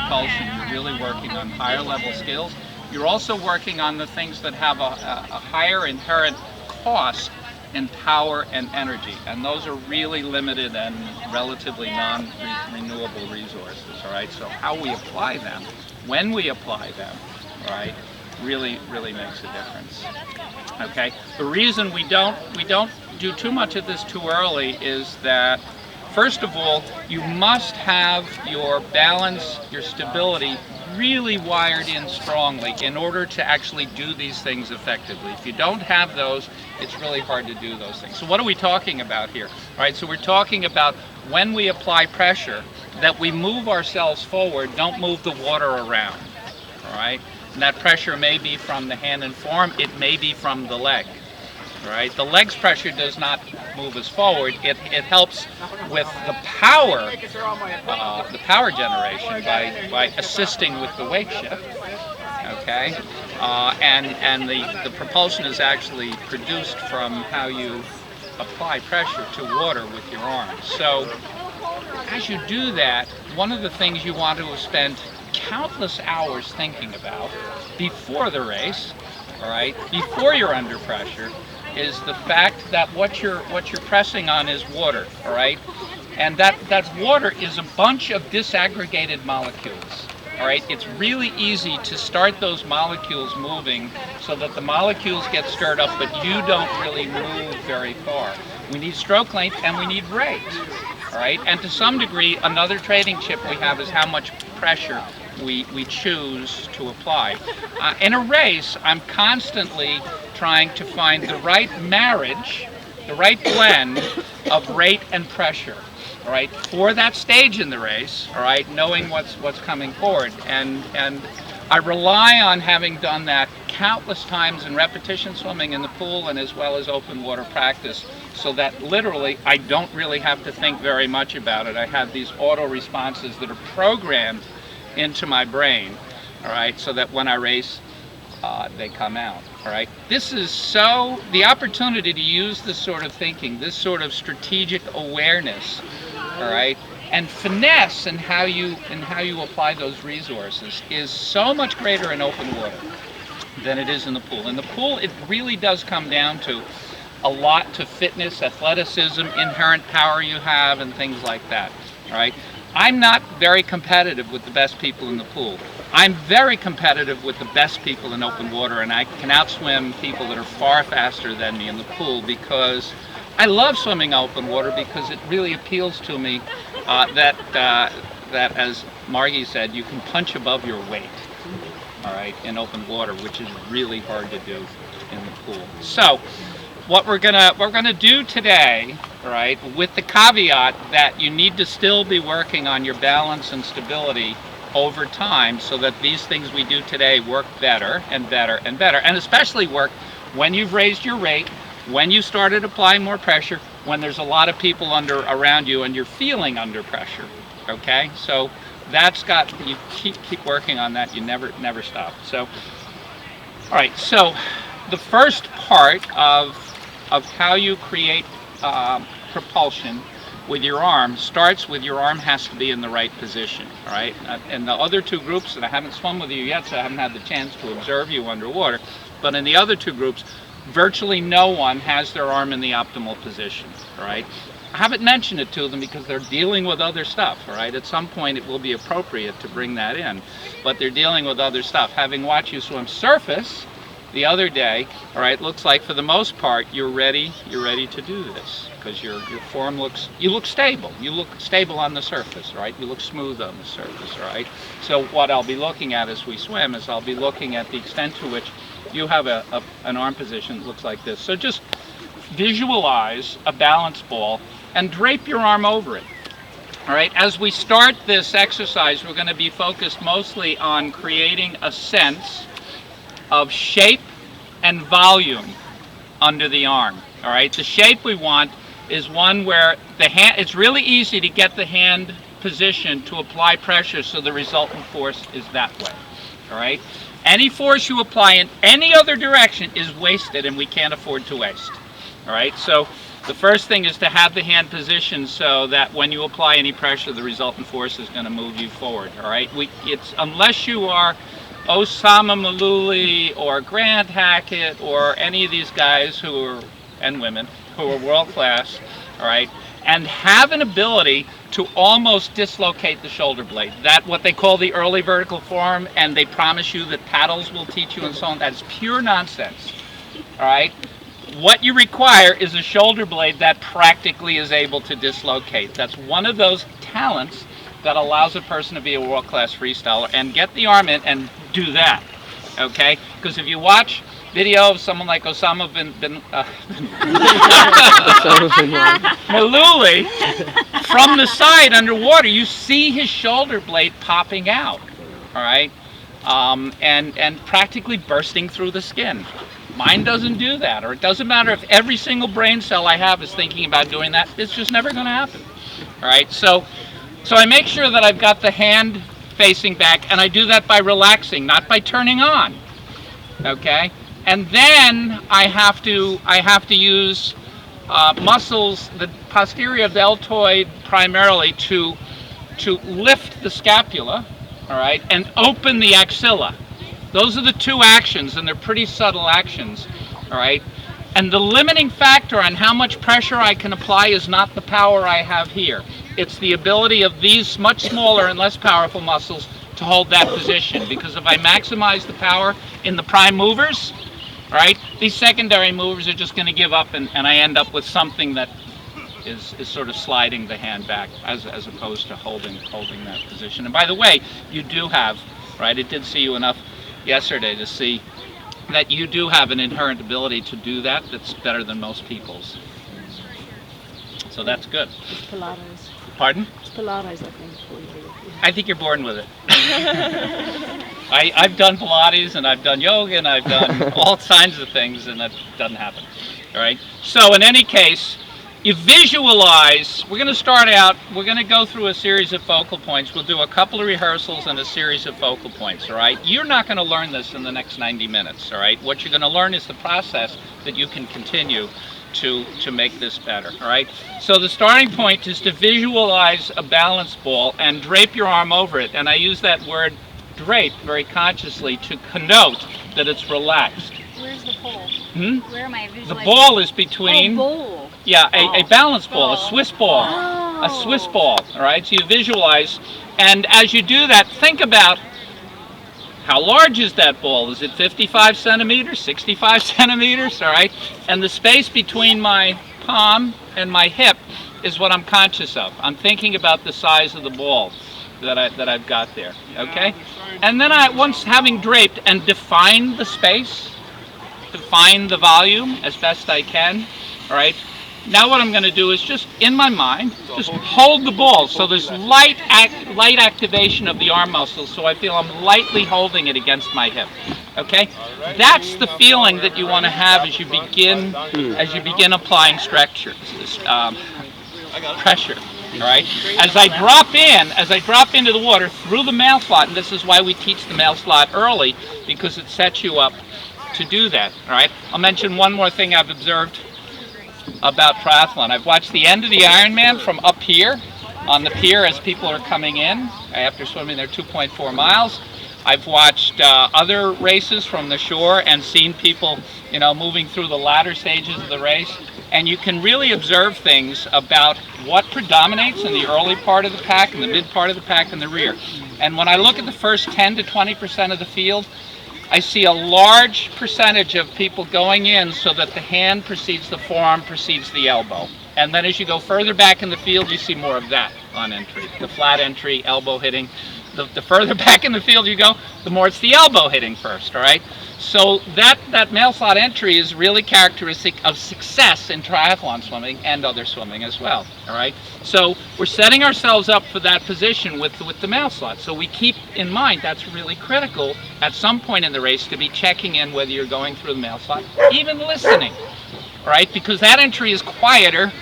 propulsion, you're really working on higher level skills. You're also working on the things that have a higher inherent cost in power and energy, and those are really limited and relatively non-renewable resources, all right? So how we apply them, when we apply them, all right, really makes a difference. Okay, the reason we don't do too much of this too early is that, first of all, you must have your balance, your stability really wired in strongly in order to actually do these things effectively. If you don't have those, it's really hard to do those things. So what are we talking about here? All right, so we're talking about when we apply pressure, that we move ourselves forward, don't move the water around, all right? And that pressure may be from the hand and forearm, it may be from the leg. Right? The leg's pressure does not move us forward. It helps with the power generation by assisting with the weight shift. Okay, and the propulsion is actually produced from how you apply pressure to water with your arms. So as you do that, one of the things you want to spend countless hours thinking about before the race, all right, before you're under pressure, is the fact that what you're pressing on is water, all right? And that water is a bunch of disaggregated molecules, all right? It's really easy to start those molecules moving so that the molecules get stirred up, but you don't really move very far. We need stroke length and we need rate, all right? And to some degree, another trading chip we have is how much pressure we choose to apply. In a race, I'm constantly trying to find the right marriage, the right blend of rate and pressure, all right, for that stage in the race, all right, knowing what's coming forward. And I rely on having done that countless times in repetition swimming in the pool and as well as open water practice, so that literally I don't really have to think very much about it. I have these auto responses that are programmed into my brain, all right, so that when I race, they come out, all right. This is so, the opportunity to use this sort of thinking, this sort of strategic awareness, all right, and finesse in how you apply those resources is so much greater in open water than it is in the pool. In the pool, it really does come down to a lot to fitness, athleticism, inherent power you have, and things like that, all right. I'm not very competitive with the best people in the pool. I'm very competitive with the best people in open water, and I can outswim people that are far faster than me in the pool because I love swimming open water, because it really appeals to me that, as Margie said, you can punch above your weight, all right, in open water, which is really hard to do in the pool. So what we're gonna do today, right, with the caveat that you need to still be working on your balance and stability over time, so that these things we do today work better and better and better, and especially work when you've raised your rate, when you started applying more pressure, when there's a lot of people around you and you're feeling under pressure. Okay, so that's got, you keep working on that. You never stop. So, all right, so the first part of how you create propulsion with your arm starts with your arm has to be in the right position, all right? And the other two groups, and I haven't swum with you yet, so I haven't had the chance to observe you underwater, but in the other two groups, virtually no one has their arm in the optimal position, all right? I haven't mentioned it to them because they're dealing with other stuff, all right? At some point it will be appropriate to bring that in, but they're dealing with other stuff. Having watched you swim surface the other day, all right, looks like for the most part you're ready to do this, because your form you look stable. You look stable on the surface, right? You look smooth on the surface, right? So what I'll be looking at as we swim is I'll be looking at the extent to which you have an arm position that looks like this. So just visualize a balance ball and drape your arm over it. All right, as we start this exercise, we're going to be focused mostly on creating a sense of shape and volume under the arm. All right, the shape we want is one where the hand, it's really easy to get the hand position to apply pressure, so the resultant force is that way. All right, any force you apply in any other direction is wasted, and we can't afford to waste. All right, so The first thing is to have the hand positioned so that when you apply any pressure, the resultant force is going to move you forward. All right. It's unless you are Osama Maluli or Grant Hackett or any of these guys who are, and women, who are world class, all right, and have an ability to almost dislocate the shoulder blade. That what they call the early vertical form, and they promise you that paddles will teach you and so on. That is pure nonsense. All right. What you require is a shoulder blade that practically is able to dislocate. That's one of those talents that allows a person to be a world-class freestyler and get the arm in and do that. Okay? Because if you watch video of someone like Osama bin Maluli from the side underwater, you see his shoulder blade popping out. All right? And practically bursting through the skin. Mine doesn't do that, or it doesn't matter if every single brain cell I have is thinking about doing that. It's just never going to happen. All right, so I make sure that I've got the hand facing back, and I do that by relaxing, not by turning on. Okay, and then I have to use muscles, the posterior of the deltoid primarily, to lift the scapula. All right, and open the axilla. Those are the two actions, and they're pretty subtle actions, all right? And the limiting factor on how much pressure I can apply is not the power I have here. It's the ability of these much smaller and less powerful muscles to hold that position. Because if I maximize the power in the prime movers, all right, these secondary movers are just going to give up, and I end up with something that is sort of sliding the hand back as opposed to holding that position. And by the way, you do have, right, it did see you enough yesterday to see that you do have an inherent ability to do that that's better than most people's. So that's good. It's Pilates. Pardon? It's Pilates, I think. I think you're born with it. I've done Pilates, and I've done yoga, and I've done all kinds of things, and that doesn't happen. All right? So in any case, you visualize. We're going to start out, we're going to go through a series of focal points. We'll do a couple of rehearsals and a series of focal points, all right? You're not going to learn this in the next 90 minutes, all right? What you're going to learn is the process that you can continue to make this better, all right? So the starting point is to visualize a balance ball and drape your arm over it. And I use that word drape very consciously to connote that it's relaxed. Where's the pole? Where am I visualizing? The ball is between... Oh, bowl. Yeah, a balance ball, a Swiss ball. Oh. A Swiss ball, all right? So you visualize, and as you do that, think about how large is that ball? Is it 55 centimeters, 65 centimeters, all right? And the space between my palm and my hip is what I'm conscious of. I'm thinking about the size of the ball that I've got there, okay? And then once having draped and defined the space, define the volume as best I can, all right? Now what I'm going to do is just, in my mind, just hold the ball. So there's light activation of the arm muscles, so I feel I'm lightly holding it against my hip. Okay? That's the feeling that you want to have as you begin applying pressure. All right? As I drop into the water through the male slot, and this is why we teach the male slot early, because it sets you up to do that. All right? I'll mention one more thing I've observed about triathlon. I've watched the end of the Ironman from up here on the pier as people are coming in after swimming their 2.4 miles. I've watched other races from the shore and seen people, moving through the latter stages of the race. And you can really observe things about what predominates in the early part of the pack, and the mid part of the pack, and the rear. And when I look at the first 10 to 20% of the field, I see a large percentage of people going in so that the hand precedes the forearm, precedes the elbow. And then as you go further back in the field, you see more of that on entry. The flat entry, elbow hitting. The further back in the field you go, the more it's the elbow hitting first, all right? So that male slot entry is really characteristic of success in triathlon swimming and other swimming as well, all right? So we're setting ourselves up for that position with the male slot. So we keep in mind that's really critical at some point in the race to be checking in whether you're going through the male slot, even listening, all right? Because that entry is quieter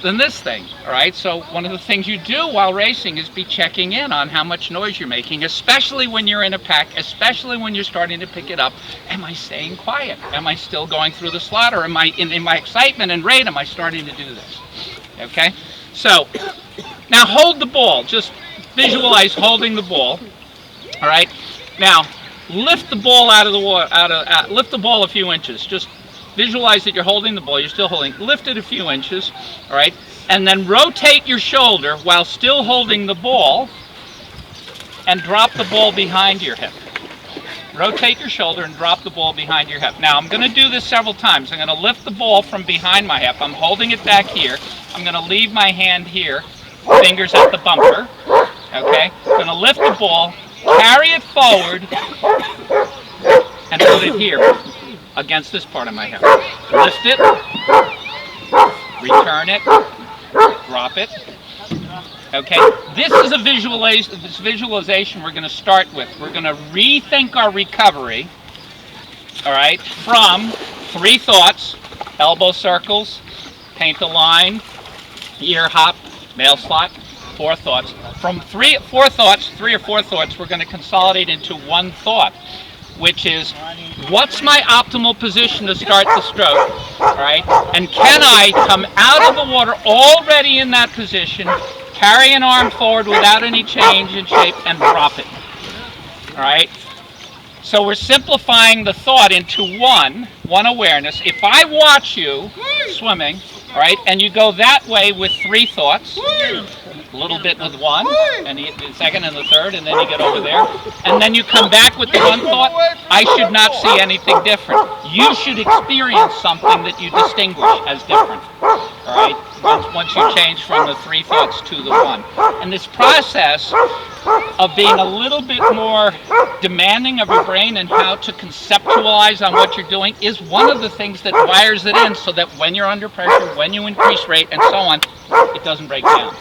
than this thing, all right? So one of the things you do while racing is be checking in on how much noise you're making, especially when you're in a pack, especially when you're starting to pick it up. Am I staying quiet? Am I still going through the slot? Or am I, in my excitement and rate, am I starting to do this? Okay? So, now hold the ball. Just visualize holding the ball, all right? Now, lift the ball out of the water, lift the ball a few inches. Just visualize that you're holding the ball, you're still holding, lift it a few inches, all right? And then rotate your shoulder while still holding the ball and drop the ball behind your hip. Rotate your shoulder and drop the ball behind your hip. Now I'm going to do this several times. I'm going to lift the ball from behind my hip. I'm holding it back here. I'm going to leave my hand here, fingers at the bumper, okay? I'm going to lift the ball, carry it forward, and put it here against this part of my hip. Lift it, return it, drop it. Okay, this is a visualization we're going to start with. We're going to rethink our recovery, all right, from 3 thoughts: elbow circles, paint the line, ear hop, mail slot. 4 thoughts. From 3 or 4 thoughts, we're going to consolidate into 1 thought, which is, what's my optimal position to start the stroke, all right? And can I come out of the water already in that position, carry an arm forward without any change in shape, and drop it, all right? So we're simplifying the thought into one awareness. If I watch you swimming, all right, and you go that way with 3 thoughts, a little bit with 1, and the second and the third, and then you get over there, and then you come back with the 1 thought, I should not see anything different. You should experience something that you distinguish as different, all right, once you change from the 3 thoughts to the 1. And this process of being a little bit more demanding of your brain and how to conceptualize on what you're doing is one of the things that wires it in so that when you're under pressure, when you increase rate, and so on, it doesn't break down.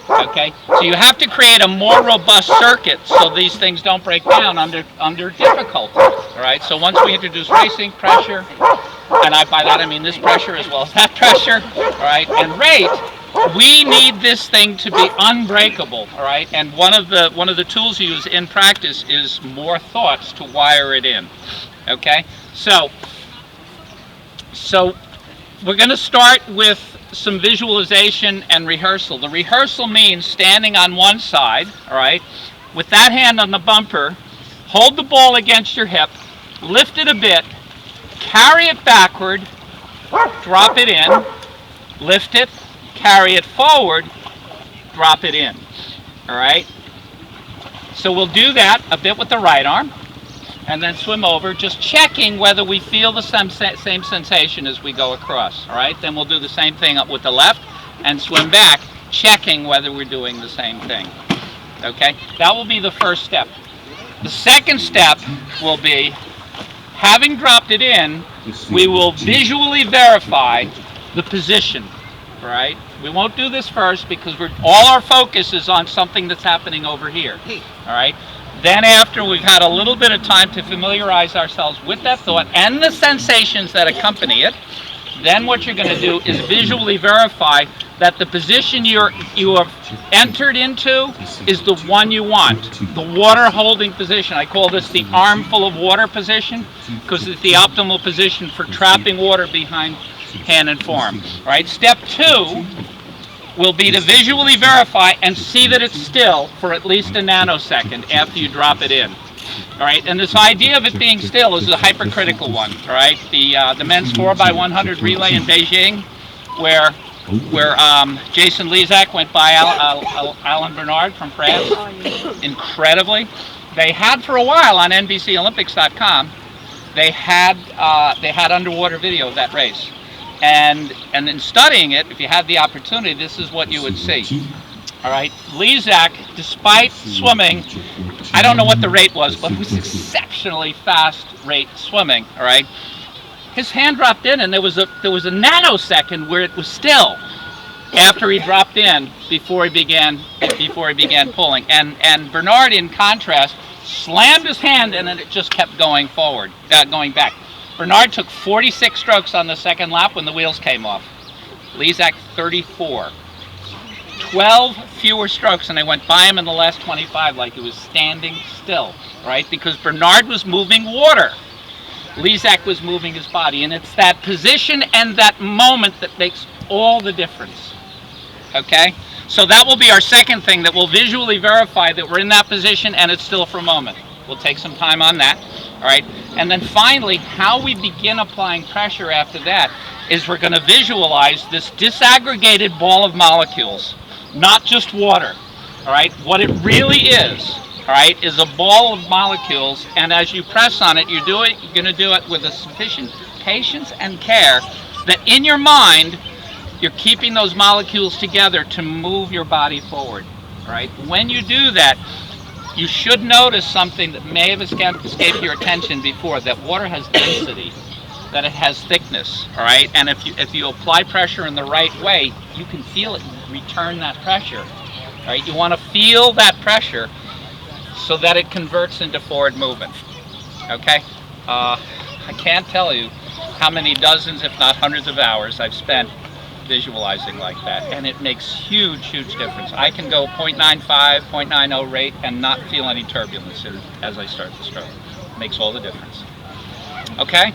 Okay, so you have to create a more robust circuit so these things don't break down under difficulty. All right, so once we introduce racing, pressure, and by that I mean this pressure as well as that pressure, all right, and rate, we need this thing to be unbreakable. All right, and one of the tools you use in practice is more thoughts to wire it in. Okay, so we're going to start with some visualization and rehearsal. The rehearsal means standing on one side, all right, with that hand on the bumper, hold the ball against your hip, lift it a bit, carry it backward, drop it in, lift it, carry it forward, drop it in, all right? So we'll do that a bit with the right arm, and then swim over, just checking whether we feel the same sensation as we go across, all right? Then we'll do the same thing up with the left and swim back, checking whether we're doing the same thing, okay? That will be the first step. The second step will be, having dropped it in, we will visually verify the position, all right? We won't do this first because all our focus is on something that's happening over here, all right? Then after we've had a little bit of time to familiarize ourselves with that thought and the sensations that accompany it, then what you're going to do is visually verify that the position you have entered into is the one you want, the water holding position. I call this the armful of water position because it's the optimal position for trapping water behind hand and form. All right, step 2 will be to visually verify and see that it's still for at least a nanosecond after you drop it in. All right, and this idea of it being still is a hypercritical one. All right, the men's 4x100 relay in Beijing, where Jason Lezak went by Alan Bernard from France, incredibly. They had for a while on NBCOlympics.com. They had underwater video of that race. And in studying it, if you had the opportunity, this is what you would see. All right, Lezak, despite swimming, I don't know what the rate was, but it was exceptionally fast rate swimming. All right, his hand dropped in, and there was a nanosecond where it was still after he dropped in before he began pulling. And Bernard, in contrast, slammed his hand, and then it just kept going forward, going back. Bernard took 46 strokes on the second lap when the wheels came off. Lezak 34. 12 fewer strokes, and I went by him in the last 25 like he was standing still, right? Because Bernard was moving water. Lezak was moving his body, and it's that position and that moment that makes all the difference, okay? So that will be our second thing that will visually verify that we're in that position and it's still for a moment. We'll take some time on that, all right? And then finally, how we begin applying pressure after that is we're going to visualize this disaggregated ball of molecules, not just water, all right? What it really is, all right, is a ball of molecules, and as you press on it, you're going to do it with a sufficient patience and care that in your mind, you're keeping those molecules together to move your body forward, all right? When you do that, you should notice something that may have escaped your attention before, that water has density, that it has thickness, all right? And if you apply pressure in the right way, you can feel it return that pressure, all right? You want to feel that pressure so that it converts into forward movement, okay? I can't tell you how many dozens, if not hundreds of hours I've spent visualizing like that, and it makes huge difference. I can go 0.95, 0.90 rate and not feel any turbulence as I start the stroke. It makes all the difference. Okay?